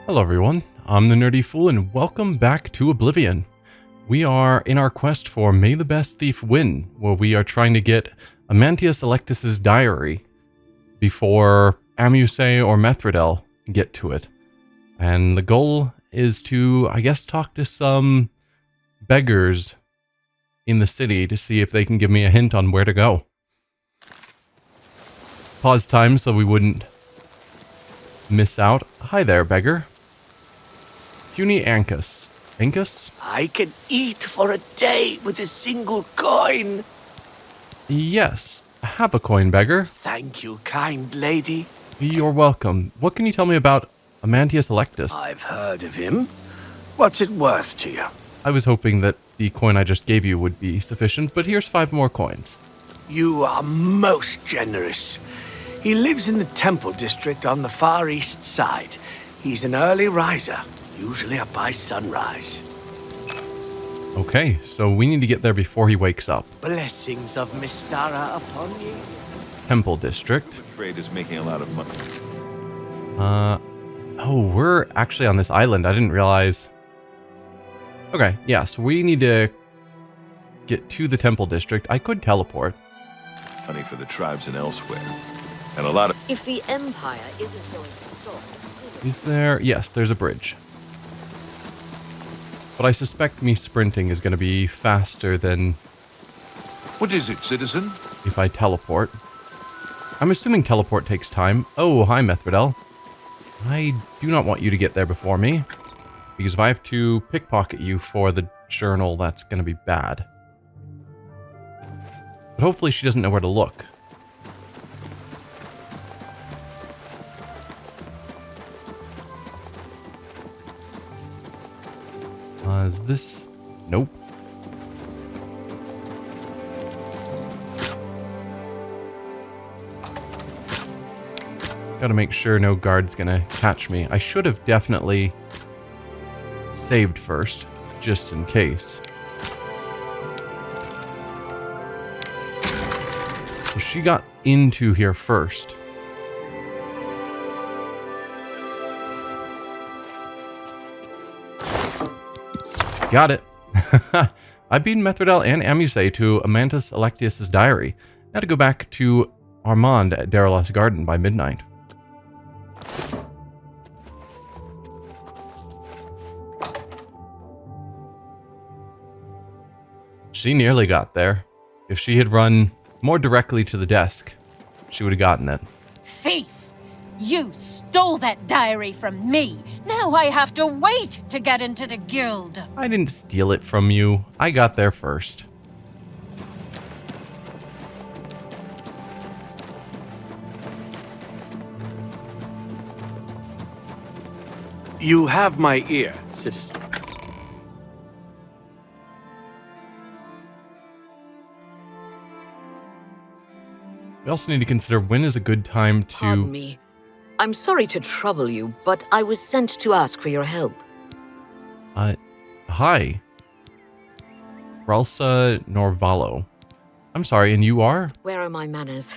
Hello everyone, I'm the Nerdy Fool and welcome back to Oblivion. We are in our quest for May the Best Thief Win, where we are trying to get Amantius Electus's diary before Amusei or Methridel get to it. And the goal is to, I guess, talk to some beggars in the city to see if they can give me a hint on where to go. Pause time so we wouldn't miss out. Hi there, beggar. Puny Ancus. Ancus? I can eat for a day with a single coin. Yes. Have a coin, beggar. Thank you, kind lady. You're welcome. What can you tell me about Amantius Electus? I've heard of him. What's it worth to you? I was hoping that the coin I just gave you would be sufficient, but here's 5 more coins. You are most generous. He lives in the Temple District on the far east side. He's an early riser, usually up by sunrise. Okay, so we need to get there before he wakes up. Blessings of Mystara upon you. Temple District. The trade is making a lot of money. Oh, we're actually on this island. I didn't realize. Okay, yeah, so we need to get to the Temple District. I could teleport. Money for the tribes and elsewhere. And a lot of... If the Empire isn't going to stop the schooling... Is there? Yes, there's a bridge. But I suspect me sprinting is going to be faster than What is it, citizen? if I teleport. I'm assuming teleport takes time. Oh, hi, Methridel. I do not want you to get there before me, because if I have to pickpocket you for the journal, that's going to be bad. But hopefully she doesn't know where to look. Is this... Nope. Gotta make sure no guard's gonna catch me. I should have definitely saved first, just in case. So she got into here first. Got it. I beat Methridel and Amusei to Amantius Electus's diary. Now to go back to Armand at Daedric's garden by midnight. She nearly got there. If she had run more directly to the desk, she would have gotten it. Thief! You stole that diary from me. Now I have to wait to get into the guild. I didn't steal it from you. I got there first. You have my ear, citizen. We also need to consider when is a good time to... Pardon me. I'm sorry to trouble you, but I was sent to ask for your help. Hi. Ralsa Norvalo. I'm sorry, and you are? Where are my manners?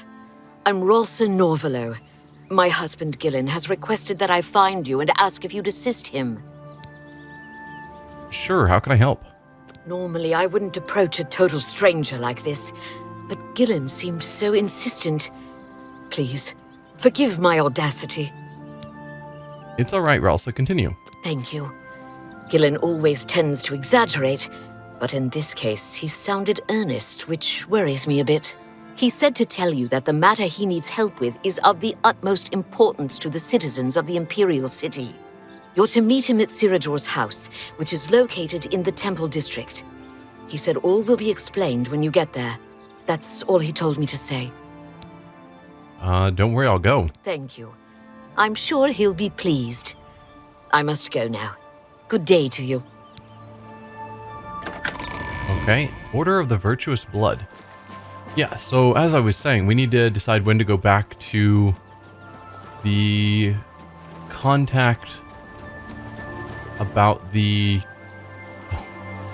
I'm Rolsa Norvalo. My husband Gillen has requested that I find you and ask if you'd assist him. Sure, how can I help? Normally, I wouldn't approach a total stranger like this, but Gillen seemed so insistent. Please, forgive my audacity. It's alright, Ralsa, continue. Thank you. Gillen always tends to exaggerate, but in this case, he sounded earnest, which worries me a bit. He said to tell you that the matter he needs help with is of the utmost importance to the citizens of the Imperial City. You're to meet him at Cyrodiil's house, which is located in the Temple District. He said all will be explained when you get there. That's all he told me to say. Don't worry, I'll go. Thank you. I'm sure he'll be pleased. I must go now. Good day to you. Okay, Order of the Virtuous Blood. Yeah, so as I was saying, we need to decide when to go back to the contact about the...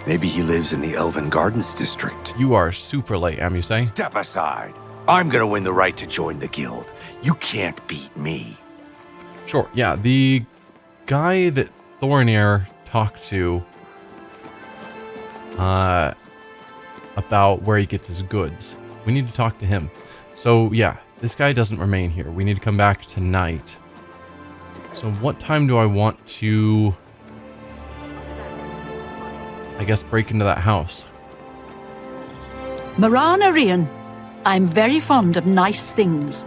Maybe he lives in the Elven Gardens district. You are super late, Amusei. Step aside. I'm gonna win the right to join the guild. You can't beat me. Sure, yeah, the guy that Thornair talked to about where he gets his goods. We need to talk to him. So yeah, this guy doesn't remain here. We need to come back tonight. So what time do I want to, I guess, break into that house? Moran Arian, I'm very fond of nice things.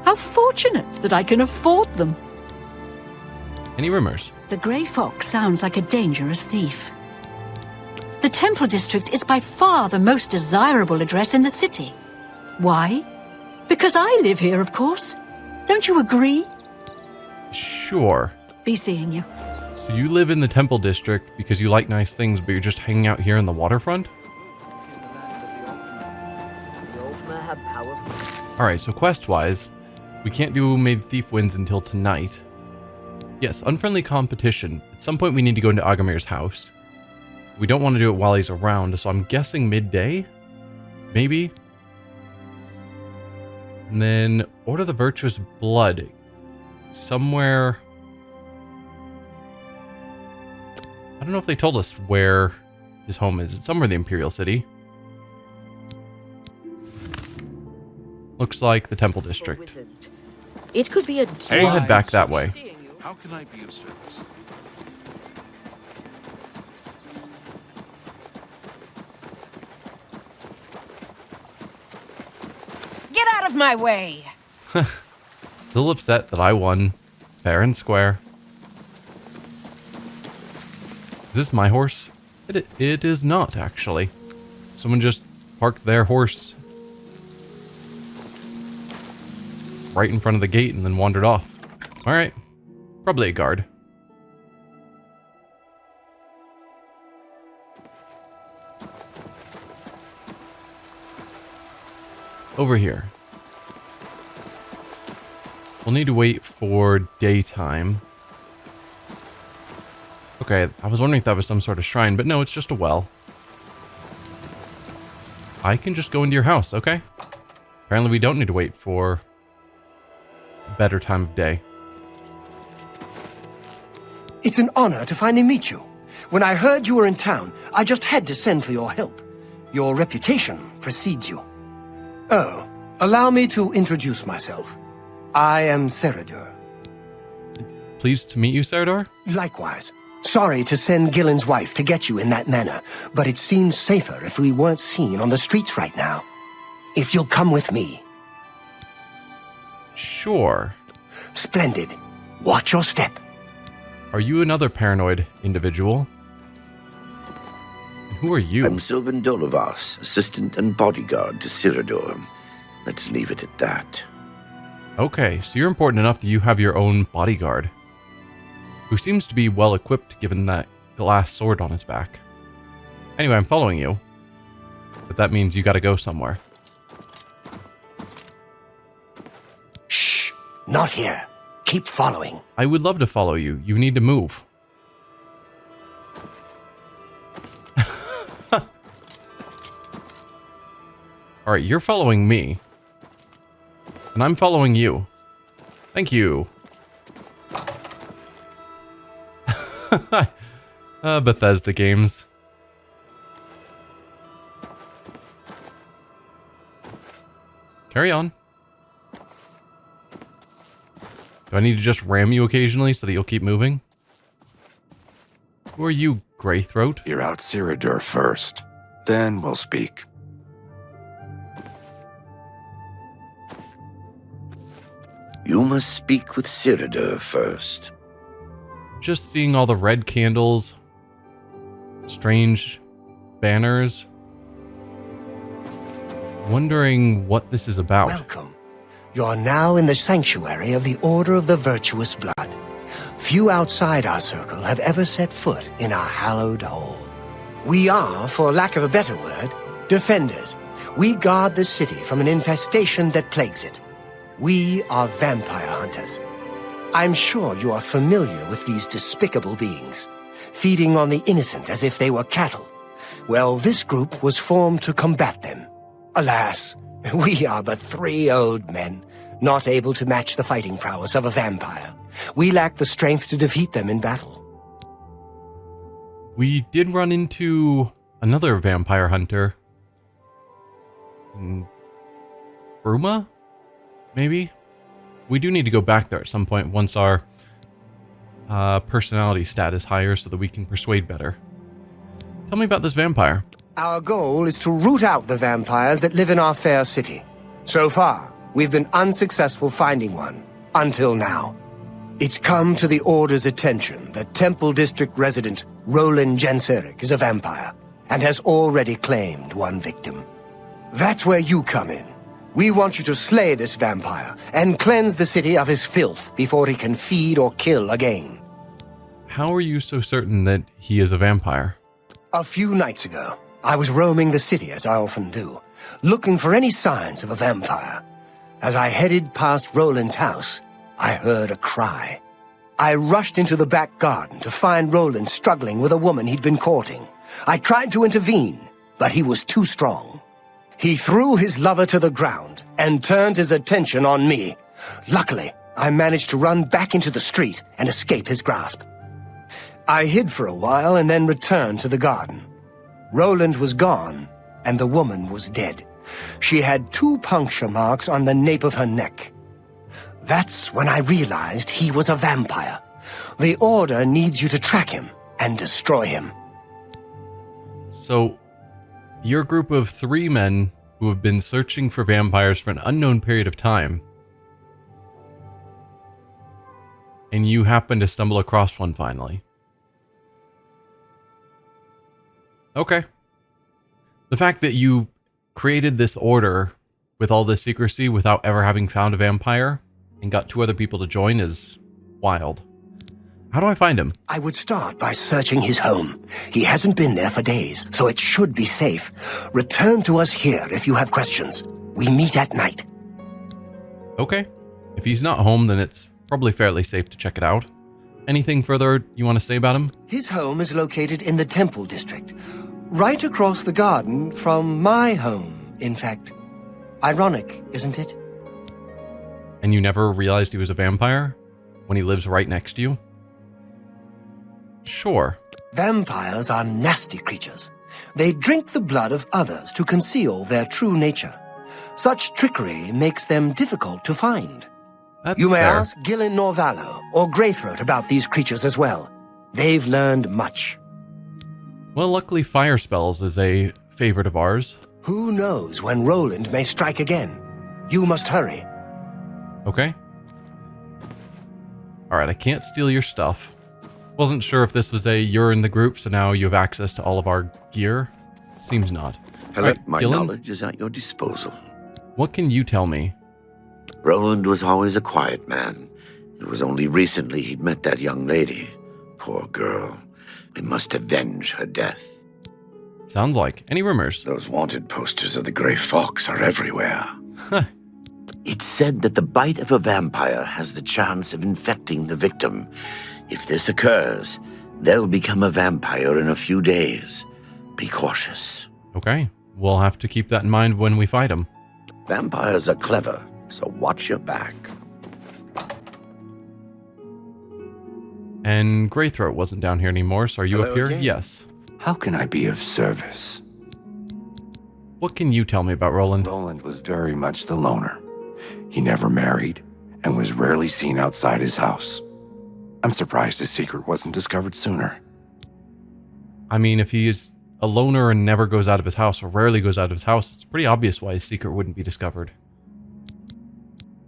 How fortunate that I can afford them. Any rumors? The Grey Fox sounds like a dangerous thief. The Temple District is by far the most desirable address in the city. Why? Because I live here, of course. Don't you agree? Sure. Be seeing you. So you live in the Temple District because you like nice things, but you're just hanging out here in the waterfront? Alright, so quest-wise, we can't do May the Thief Wins until tonight. Yes, unfriendly competition. At some point we need to go into Agamir's house. We don't want to do it while he's around, so I'm guessing midday? Maybe? And then Order the Virtuous Blood. Somewhere... I don't know if they told us where his home is. It's somewhere in the Imperial City. Looks like the Temple District. It could be a... We'll head back that way. How can I be of service? Get out of my way! Still upset that I won fair and square. Is this my horse? It is not, actually. Someone just parked their horse right in front of the gate and then wandered off. Alright. Probably a guard. Over here. We'll need to wait for daytime. Okay, I was wondering if that was some sort of shrine, but no, it's just a well. I can just go into your house, okay? Apparently we don't need to wait for a better time of day. It's an honor to finally meet you. When I heard you were in town, I just had to send for your help. Your reputation precedes you. Oh, allow me to introduce myself. I am Cyrodiil. Pleased to meet you, Cyrodiil. Likewise. Sorry to send Gillen's wife to get you in that manner, but it seems safer if we weren't seen on the streets right now. If you'll come with me. Sure. Splendid. Watch your step. Are you another paranoid individual? And who are you? I'm Sylvan Dolovas, assistant and bodyguard to Cyrodiil. Let's leave it at that. Okay, so you're important enough that you have your own bodyguard, who seems to be well equipped given that glass sword on his back. Anyway, I'm following you, but that means you gotta go somewhere. Shh! Not here. Keep following. I would love to follow you. You need to move. Alright, you're following me. And I'm following you. Thank you. Bethesda games. Carry on. Do I need to just ram you occasionally so that you'll keep moving? Who are you, Greythroat? Hear out Cyrodiil first. Then we'll speak. You must speak with Cyrodiil first. Just seeing all the red candles, strange banners, wondering what this is about. Welcome. You're now in the sanctuary of the Order of the Virtuous Blood. Few outside our circle have ever set foot in our hallowed hall. We are, for lack of a better word, defenders. We guard the city from an infestation that plagues it. We are vampire hunters. I'm sure you are familiar with these despicable beings, feeding on the innocent as if they were cattle. Well, this group was formed to combat them. Alas, we are but 3 old men, not able to match the fighting prowess of a vampire. We lack the strength to defeat them in battle. We did run into another vampire hunter. Bruma? Maybe? We do need to go back there at some point once our personality stat is higher so that we can persuade better. Tell me about this vampire. Our goal is to root out the vampires that live in our fair city. So far, we've been unsuccessful finding one, until now. It's come to the Order's attention that Temple District resident Roland Genseric is a vampire, and has already claimed one victim. That's where you come in. We want you to slay this vampire, and cleanse the city of his filth before he can feed or kill again. How are you so certain that he is a vampire? A few nights ago, I was roaming the city as I often do, looking for any signs of a vampire. As I headed past Roland's house, I heard a cry. I rushed into the back garden to find Roland struggling with a woman he'd been courting. I tried to intervene, but he was too strong. He threw his lover to the ground and turned his attention on me. Luckily, I managed to run back into the street and escape his grasp. I hid for a while and then returned to the garden. Roland was gone, and the woman was dead. She had 2 puncture marks on the nape of her neck. That's when I realized he was a vampire. The Order needs you to track him and destroy him. So, you're a group of 3 men who have been searching for vampires for an unknown period of time. And you happen to stumble across one finally. Okay. The fact that you created this order with all this secrecy without ever having found a vampire and got 2 other people to join is wild. How do I find him? I would start by searching his home. He hasn't been there for days, so it should be safe. Return to us here if you have questions. We meet at night. Okay. If he's not home, then it's probably fairly safe to check it out. Anything further you want to say about him? His home is located in the Temple District, right across the garden from my home, in fact. Ironic, isn't it? And you never realized he was a vampire when he lives right next to you? Sure. Vampires are nasty creatures. They drink the blood of others to conceal their true nature. Such trickery makes them difficult to find. You may fair. ask Gillen Norvallo or Greythroat about these creatures as well. They've learned much. Well, luckily fire spells is a favorite of ours. Who knows when Roland may strike again? You must hurry. Okay. Alright, I can't steal your stuff. Wasn't sure if this was a you're in the group, so now you have access to all of our gear. Seems not. My Gillen, knowledge is at your disposal. what can you tell me? Roland was always a quiet man. It was only recently he'd met that young lady. Poor girl. We must avenge her death. Sounds like. Any rumors? Those wanted posters of the Grey Fox are everywhere. Huh. It's said that the bite of a vampire has the chance of infecting the victim. If this occurs, they'll become a vampire in a few days. Be cautious. Okay. We'll have to keep that in mind when we fight him. Vampires are clever, so watch your back. And Greythroat wasn't down here anymore, so are you Hello up here? again. Yes. How can I be of service? What can you tell me about Roland? Roland was very much the loner. He never married and was rarely seen outside his house. I'm surprised his secret wasn't discovered sooner. I mean, if he is a loner and never goes out of his house, or rarely goes out of his house, it's pretty obvious why his secret wouldn't be discovered.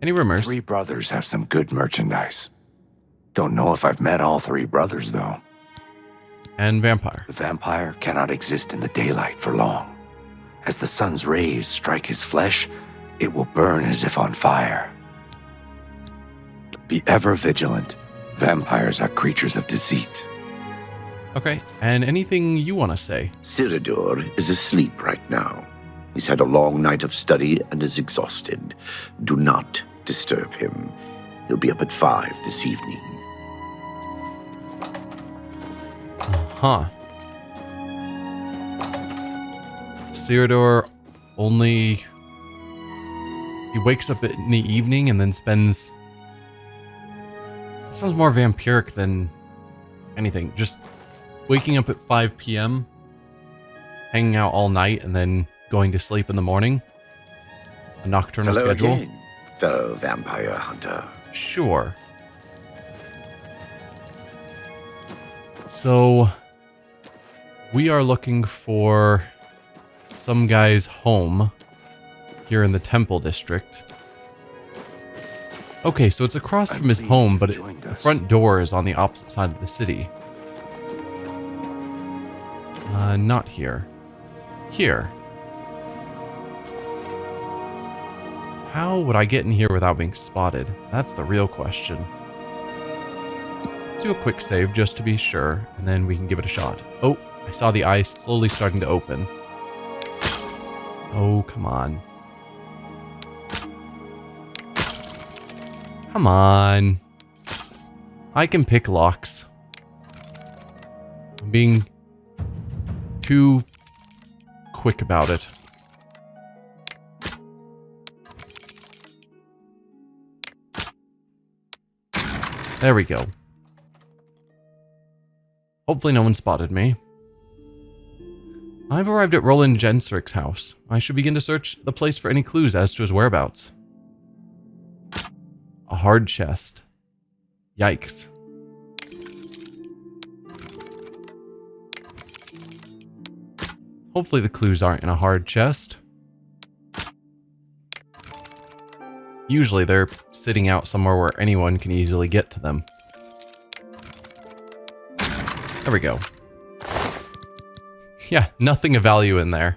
Any rumors? 3 brothers have some good merchandise. Don't know if I've met all 3 brothers, though. And vampire. The vampire cannot exist in the daylight for long. As the sun's rays strike his flesh, it will burn as if on fire. Be ever vigilant. Vampires are creatures of deceit. Okay, and anything you want to say? Cyrodiil is asleep right now. He's had a long night of study and is exhausted. Do not disturb him. He'll be up at 5 this evening. Huh. Cyrodiil only... He wakes up in the evening and then spends sounds more vampiric than anything. Just waking up at 5 p.m., hanging out all night, and then going to sleep in the morning. A nocturnal Hello schedule. Again, fellow vampire hunter. Sure. So, we are looking for some guy's home here in the Temple District. Okay, so it's across from his home, but the front door is on the opposite side of the city. Not here. Here. How would I get in here without being spotted? That's the real question. Let's do a quick save just to be sure, and then we can give it a shot. Oh, I saw the eyes slowly starting to open. Oh, come on. Come on. I can pick locks. I'm being too quick about it. There we go. Hopefully no one spotted me. I've arrived at Roland Jenseric's house. I should begin to search the place for any clues as to his whereabouts. A hard chest. Yikes. Hopefully the clues aren't in a hard chest. Usually they're sitting out somewhere where anyone can easily get to them. There we go. Yeah, nothing of value in there.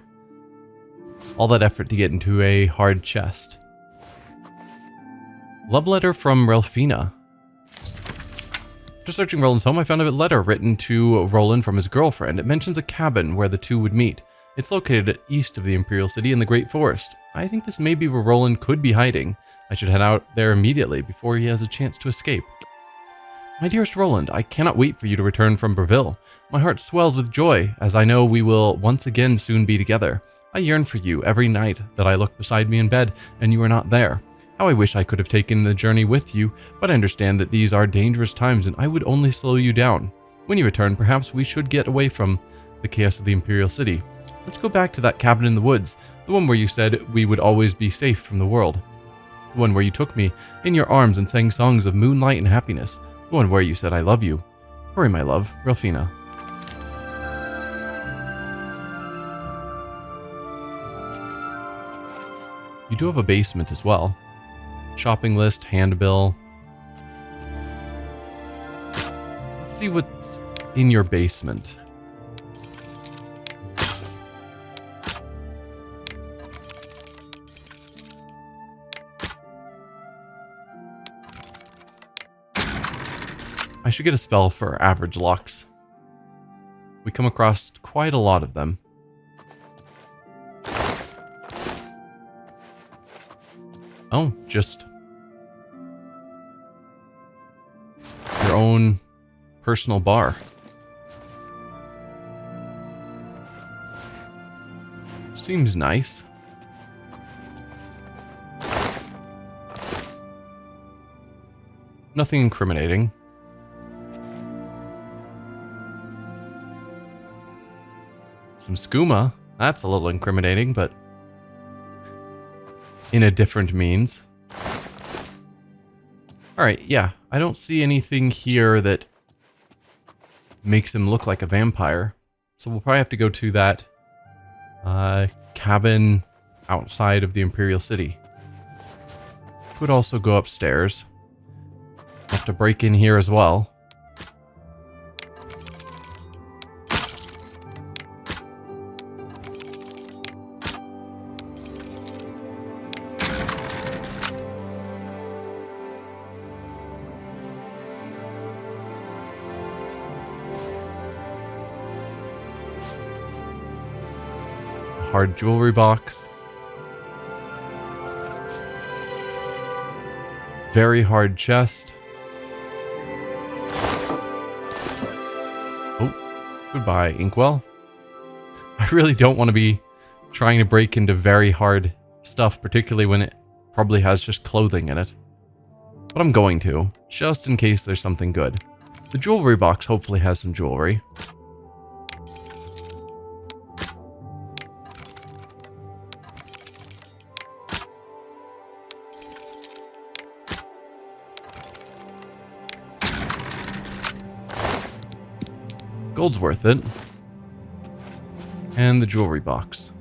All that effort to get into a hard chest. Love letter from Relfina. After searching Roland's home, I found a letter written to Roland from his girlfriend. It mentions a cabin where the two would meet. It's located east of the Imperial City in the Great Forest. I think this may be where Roland could be hiding. I should head out there immediately before he has a chance to escape. My dearest Roland, I cannot wait for you to return from Breville. My heart swells with joy, as I know we will once again soon be together. I yearn for you every night that I look beside me in bed, and you are not there. How I wish I could have taken the journey with you, but I understand that these are dangerous times and I would only slow you down. When you return, perhaps we should get away from the chaos of the Imperial City. Let's go back to that cabin in the woods, the one where you said we would always be safe from the world. The one where you took me in your arms and sang songs of moonlight and happiness. The one where you said I love you. Hurry, my love, Relfina. You do have a basement as well. Shopping list, handbill. Let's see what's in your basement. I should get a spell for average locks. We come across quite a lot of them. Oh, just your own personal bar. Seems nice. Nothing incriminating. Some skooma. That's a little incriminating, but in a different means. Alright, yeah. I don't see anything here that makes him look like a vampire. So we'll probably have to go to that cabin outside of the Imperial City. Could also go upstairs. Have to break in here as well. Hard jewelry box. Very hard chest. Oh, goodbye, Inkwell. I really don't want to be trying to break into very hard stuff, particularly when it probably has just clothing in it. But I'm going to, just in case there's something good. The jewelry box hopefully has some jewelry. Gold's worth it. And the jewelry box.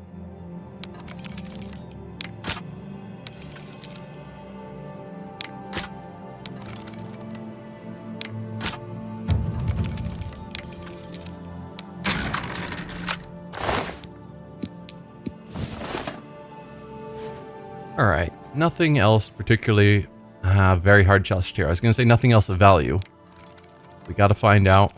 Alright, nothing else particularly very hard chest here. I was going to say nothing else of value. We got to find out.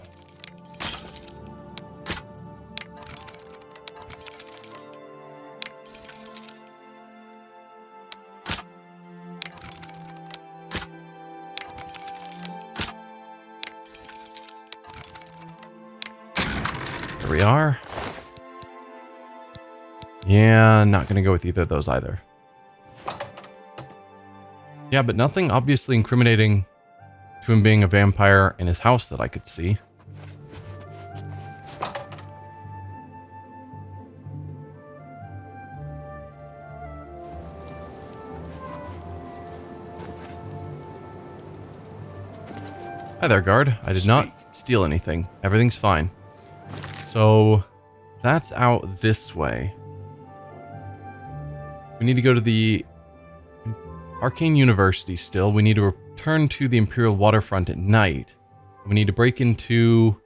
There we are. Yeah, not going to go with either of those either. Yeah, but nothing obviously incriminating to him being a vampire in his house that I could see. Hi there, guard. I did not steal anything. Everything's fine. So, that's out this way. We need to go to the Arcane University still. We need to return to the Imperial Waterfront at night. We need to break into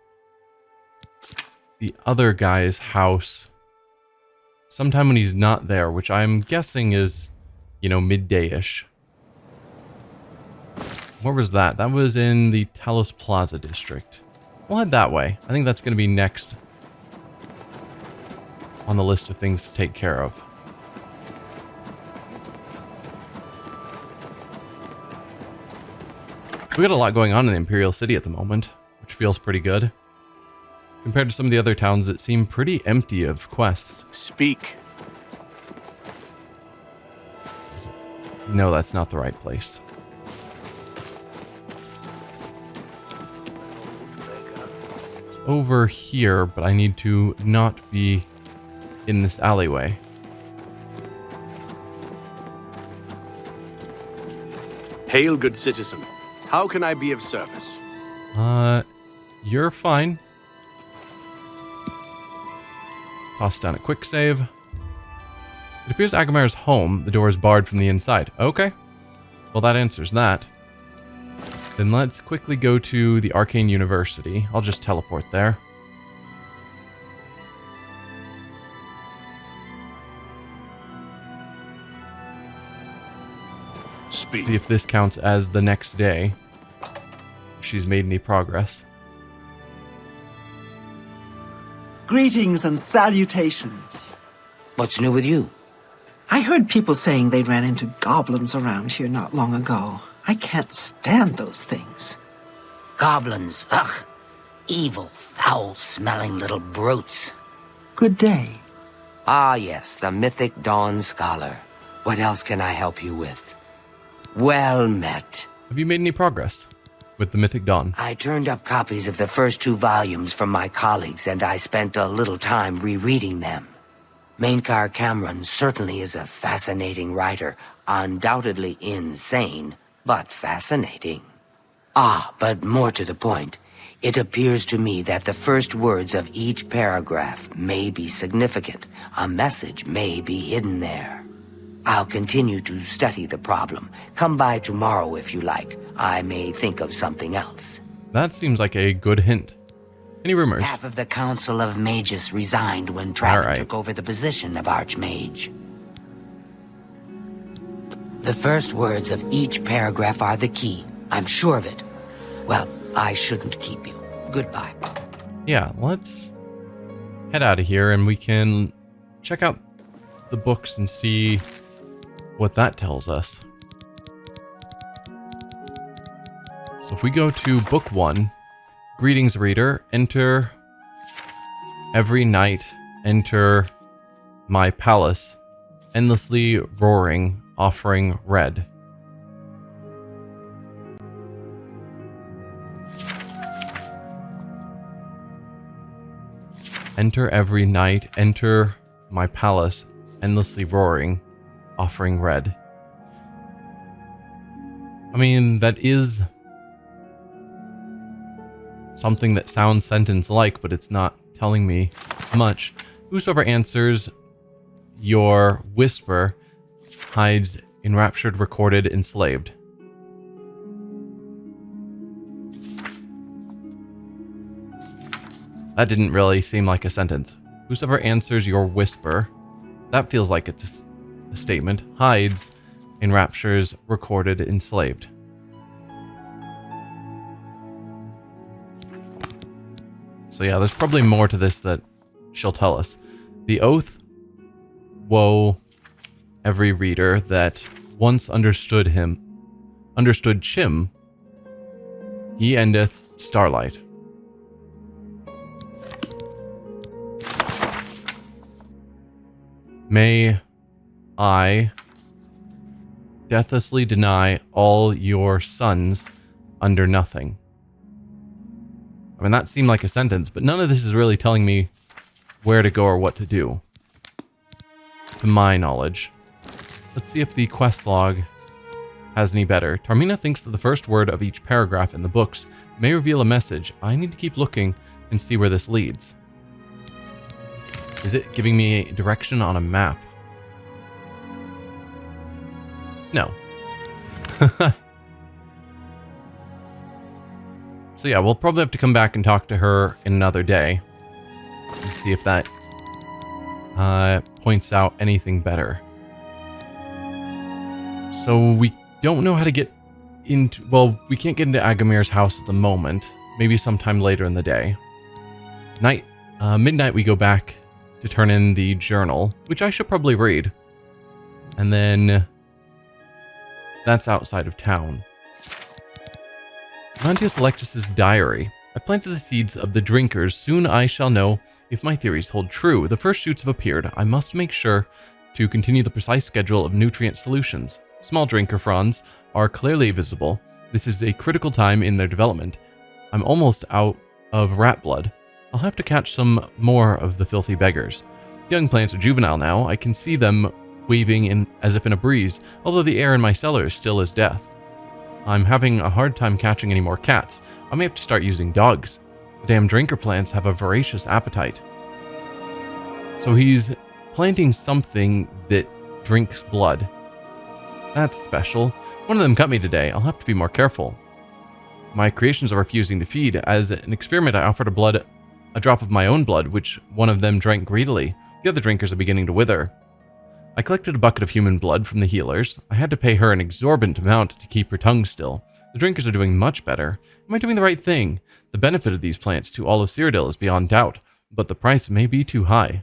the other guy's house sometime when he's not there, which I'm guessing is, you know, midday-ish. Where was that? That was in the Talos Plaza district. We'll head that way. I think that's going to be next on the list of things to take care of. We got a lot going on in the Imperial City at the moment, which feels pretty good. Compared to some of the other towns that seem pretty empty of quests. Speak. No, that's not the right place. It's over here, but I need to not be in this alleyway. Hail, good citizen. How can I be of service? You're fine. Toss down a quick save. It appears Agamar's home. The door is barred from the inside. Okay. Well, that answers that. Then let's quickly go to the Arcane University. I'll just teleport there. Speak. See if this counts as the next day. If she's made any progress. Greetings and salutations. What's new with you? I heard people saying they ran into goblins around here not long ago. I can't stand those things. Goblins, ugh. Evil, foul-smelling little brutes. Good day. Ah, yes, the mythic Dawn Scholar. What else can I help you with? Well met. Have you made any progress with the Mythic Dawn? I turned up copies of the first 2 volumes from my colleagues, and I spent a little time rereading them. Mainkar Cameron certainly is a fascinating writer, undoubtedly insane, but fascinating. Ah, but more to the point, it appears to me that the first words of each paragraph may be significant. A message may be hidden there. I'll continue to study the problem. Come by tomorrow if you like. I may think of something else. That seems like a good hint. Any rumors? Half of the Council of Mages resigned when Traven took over the position of Archmage. The first words of each paragraph are the key. I'm sure of it. Well, I shouldn't keep you. Goodbye. Yeah, let's head out of here and we can check out the books and see what that tells us. So if we go to book 1, greetings reader, enter every night, enter my palace, endlessly roaring, offering red. Enter every night, enter my palace, endlessly roaring, offering red. I mean, that is something that sounds sentence-like, but it's not telling me much. Whosoever answers your whisper hides enraptured, recorded, enslaved. That didn't really seem like a sentence. Whosoever answers your whisper, that feels like it's a statement, hides, enraptures, recorded, enslaved. So yeah, there's probably more to this that she'll tell us. The oath, woe every reader that once understood Chim, he endeth starlight. May I deathlessly deny all your sons under nothing. I mean, that seemed like a sentence, but none of this is really telling me where to go or what to do, to my knowledge. Let's see if the quest log has any better. Tarmina thinks that the first word of each paragraph in the books may reveal a message. I need to keep looking and see where this leads. Is it giving me a direction on a map? No. So yeah, we'll probably have to come back and talk to her in another day and see if that points out anything better. So we don't know how to get into... Well, we can't get into Agamir's house at the moment. Maybe sometime later in the day. Midnight we go back to turn in the journal, which I should probably read. And then that's outside of town. Mantius Electus's diary. I planted the seeds of the drinkers. Soon I shall know if my theories hold true. The first shoots have appeared. I must make sure to continue the precise schedule of nutrient solutions. Small drinker fronds are clearly visible. This is a critical time in their development. I'm almost out of rat blood. I'll have to catch some more of the filthy beggars. Young plants are juvenile now. I can see them waving in as if in a breeze, although the air in my cellar is still as death. I'm having a hard time catching any more cats. I may have to start using dogs. The damn drinker plants have a voracious appetite. So he's planting something that drinks blood. That's special. One of them cut me today. I'll have to be more careful. My creations are refusing to feed. As an experiment, I offered a drop of my own blood, which one of them drank greedily. The other drinkers are beginning to wither. I collected a bucket of human blood from the healers. I had to pay her an exorbitant amount to keep her tongue still. The drinkers are doing much better. Am I doing the right thing? The benefit of these plants to all of Cyrodiil is beyond doubt, but the price may be too high.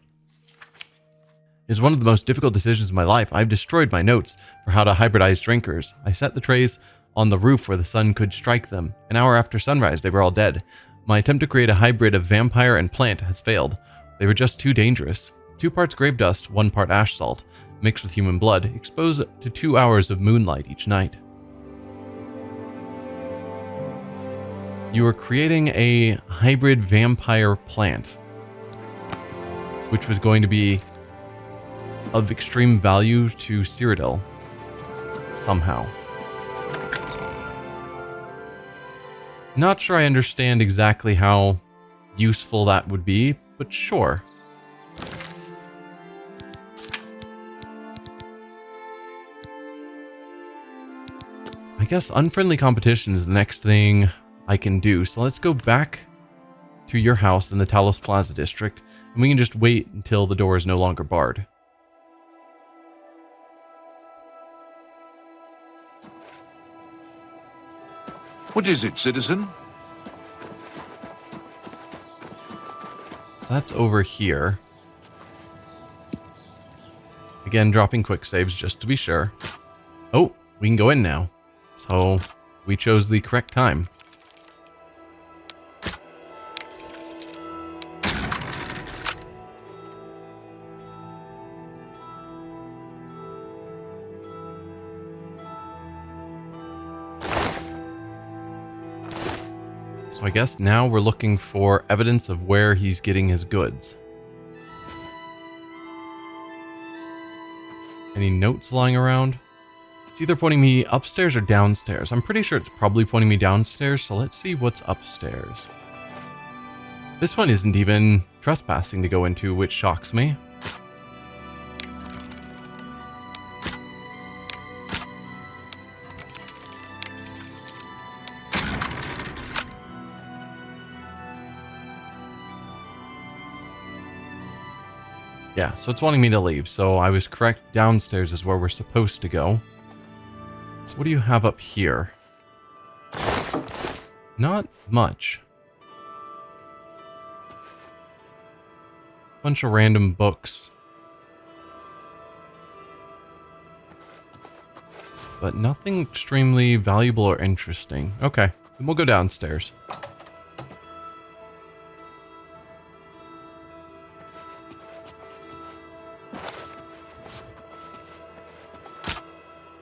It is one of the most difficult decisions of my life. I've destroyed my notes for how to hybridize drinkers. I set the trays on the roof where the sun could strike them. An hour after sunrise, they were all dead. My attempt to create a hybrid of vampire and plant has failed. They were just too dangerous. 2 parts grave dust, 1 part ash salt, mixed with human blood, exposed to 2 hours of moonlight each night. You are creating a hybrid vampire plant, which was going to be of extreme value to Cyrodiil, somehow. Not sure I understand exactly how useful that would be, but sure. I guess unfriendly competition is the next thing I can do. So let's go back to your house in the Talos Plaza district, and we can just wait until the door is no longer barred. What is it, citizen? So that's over here. Again, dropping quick saves just to be sure. Oh, we can go in now. So we chose the correct time. So I guess now we're looking for evidence of where he's getting his goods. Any notes lying around? It's either pointing me upstairs or downstairs. I'm pretty sure it's probably pointing me downstairs, so let's see what's upstairs. This one isn't even trespassing to go into, which shocks me. Yeah, so it's wanting me to leave, so I was correct. Downstairs is where we're supposed to go. So what do you have up here? Not much. Bunch of random books. But nothing extremely valuable or interesting. Okay, then we'll go downstairs.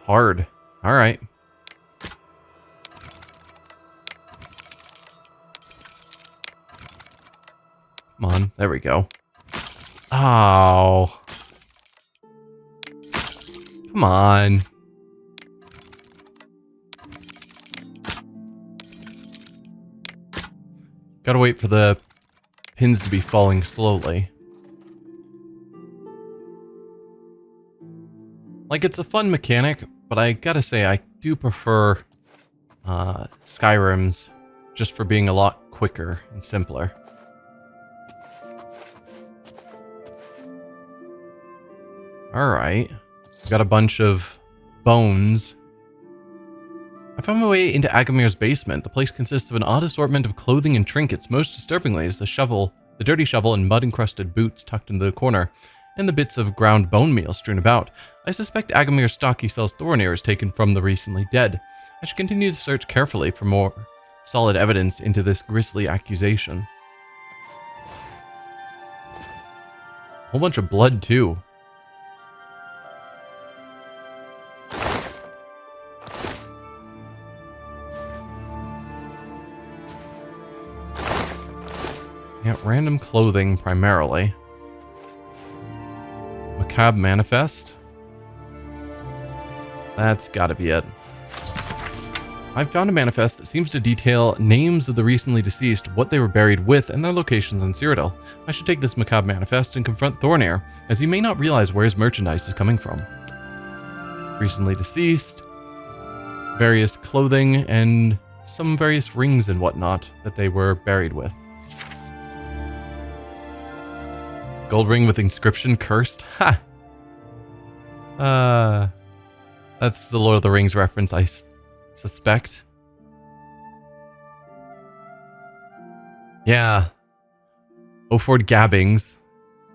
Hard. All right. Come on. There we go. Oh. Come on. Gotta wait for the pins to be falling slowly. Like, it's a fun mechanic, but I gotta say, I do prefer Skyrim's just for being a lot quicker and simpler. Alright. Got a bunch of bones. I found my way into Agamir's basement. The place consists of an odd assortment of clothing and trinkets. Most disturbingly is the dirty shovel and mud-encrusted boots tucked into the corner, and the bits of ground bone meal strewn about. I suspect Agamir's stock he sells Thorinir is taken from the recently dead. I should continue to search carefully for more solid evidence into this grisly accusation. Whole bunch of blood, too. Yeah, random clothing primarily. Macabre Manifest. That's gotta be it. I've found a manifest that seems to detail names of the recently deceased, what they were buried with, and their locations in Cyrodiil. I should take this macabre manifest and confront Thorinir, as he may not realize where his merchandise is coming from. Recently deceased, various clothing, and some various rings and whatnot that they were buried with. Gold ring with inscription cursed? Ha! That's the Lord of the Rings reference, I suspect. Yeah. Oford Gabbings.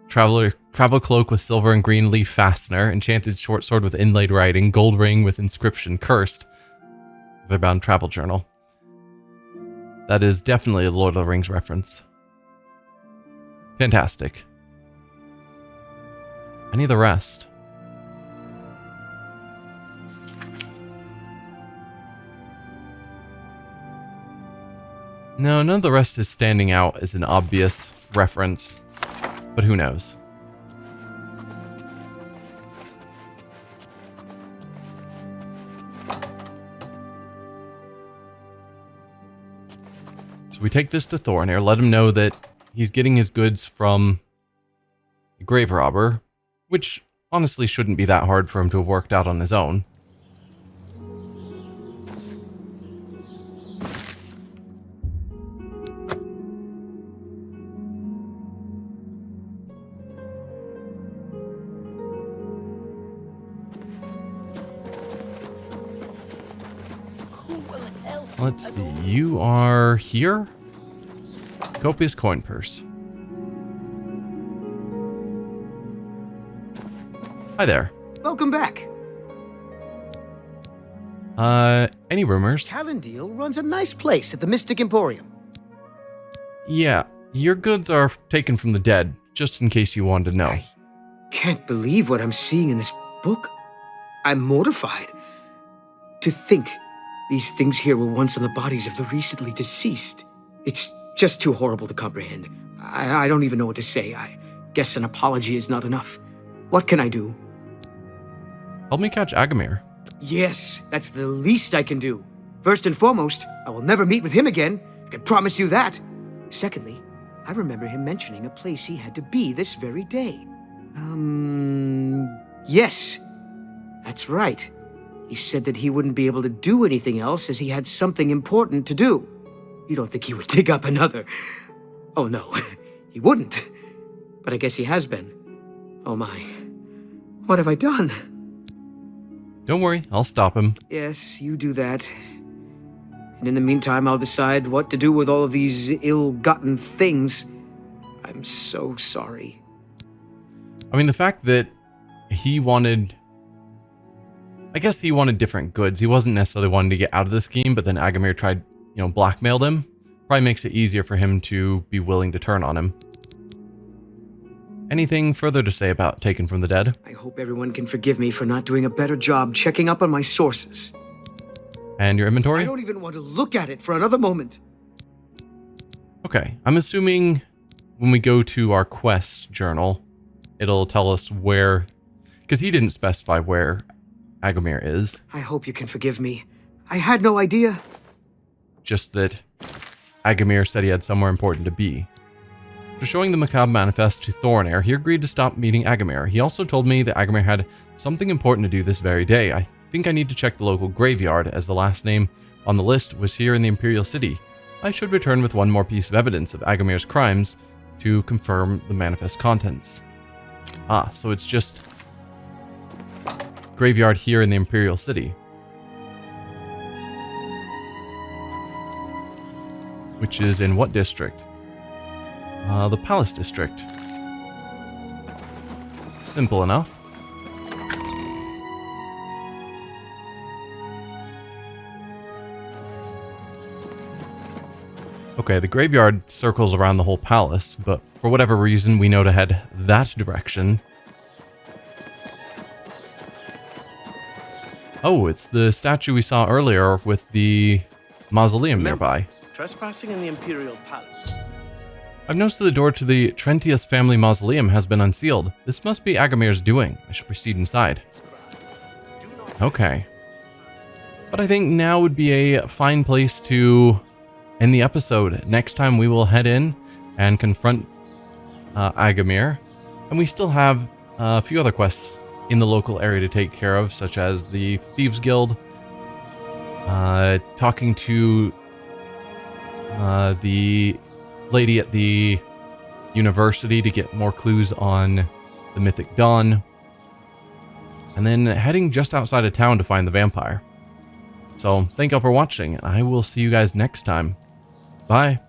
Travel cloak with silver and green leaf fastener. Enchanted short sword with inlaid writing. Gold ring with inscription cursed. Leather-bound travel journal. That is definitely a Lord of the Rings reference. Fantastic. Any of the rest? No, none of the rest is standing out as an obvious reference, but who knows? So we take this to Thorinir, let him know that he's getting his goods from a grave robber, which honestly shouldn't be that hard for him to have worked out on his own. Let's see, you are here? Copious coin purse. Hi there. Welcome back. Any rumors? Cyrodiil runs a nice place at the Mystic Emporium. Yeah, your goods are taken from the dead, just in case you wanted to know. I can't believe what I'm seeing in this book. I'm mortified. To think these things here were once on the bodies of the recently deceased. It's just too horrible to comprehend. I don't even know what to say. I guess an apology is not enough. What can I do? Help me catch Agamir. Yes, that's the least I can do. First and foremost, I will never meet with him again. I can promise you that. Secondly, I remember him mentioning a place he had to be this very day. Yes. That's right. He said that he wouldn't be able to do anything else as he had something important to do. You don't think he would dig up another... Oh no, he wouldn't. But I guess he has been. Oh my. What have I done? Don't worry, I'll stop him. Yes, you do that. And in the meantime, I'll decide what to do with all of these ill-gotten things. I'm so sorry. I mean, the fact that he wanted... I guess he wanted different goods. He wasn't necessarily wanting to get out of the scheme, but then Agamir tried, blackmailed him. Probably makes it easier for him to be willing to turn on him. Anything further to say about Taken from the Dead? I hope everyone can forgive me for not doing a better job checking up on my sources. And your inventory? I don't even want to look at it for another moment. Okay, I'm assuming when we go to our quest journal, it'll tell us where... Because he didn't specify where Agamir is. I hope you can forgive me. I had no idea. Just that Agamir said he had somewhere important to be. After showing the macabre manifest to Thornair, he agreed to stop meeting Agamir. He also told me that Agamir had something important to do this very day. I think I need to check the local graveyard, as the last name on the list was here in the Imperial City. I should return with one more piece of evidence of Agamir's crimes to confirm the manifest contents. Ah, so it's just graveyard here in the Imperial City. Which is in what district? The Palace District. Simple enough. Okay, the graveyard circles around the whole palace, but for whatever reason, we know to head that direction. Oh, it's the statue we saw earlier with the mausoleum nearby. Trespassing in the Imperial Palace. I've noticed that the door to the Trentius family mausoleum has been unsealed. This must be Agamir's doing. I should proceed inside. Okay. But I think now would be a fine place to end the episode. Next time we will head in and confront Agamir. And we still have a few other quests in the local area to take care of, such as the Thieves Guild, talking to the lady at the university to get more clues on the Mythic Dawn, and then heading just outside of town to find the vampire. So thank y'all for watching, and I will see you guys next time. Bye.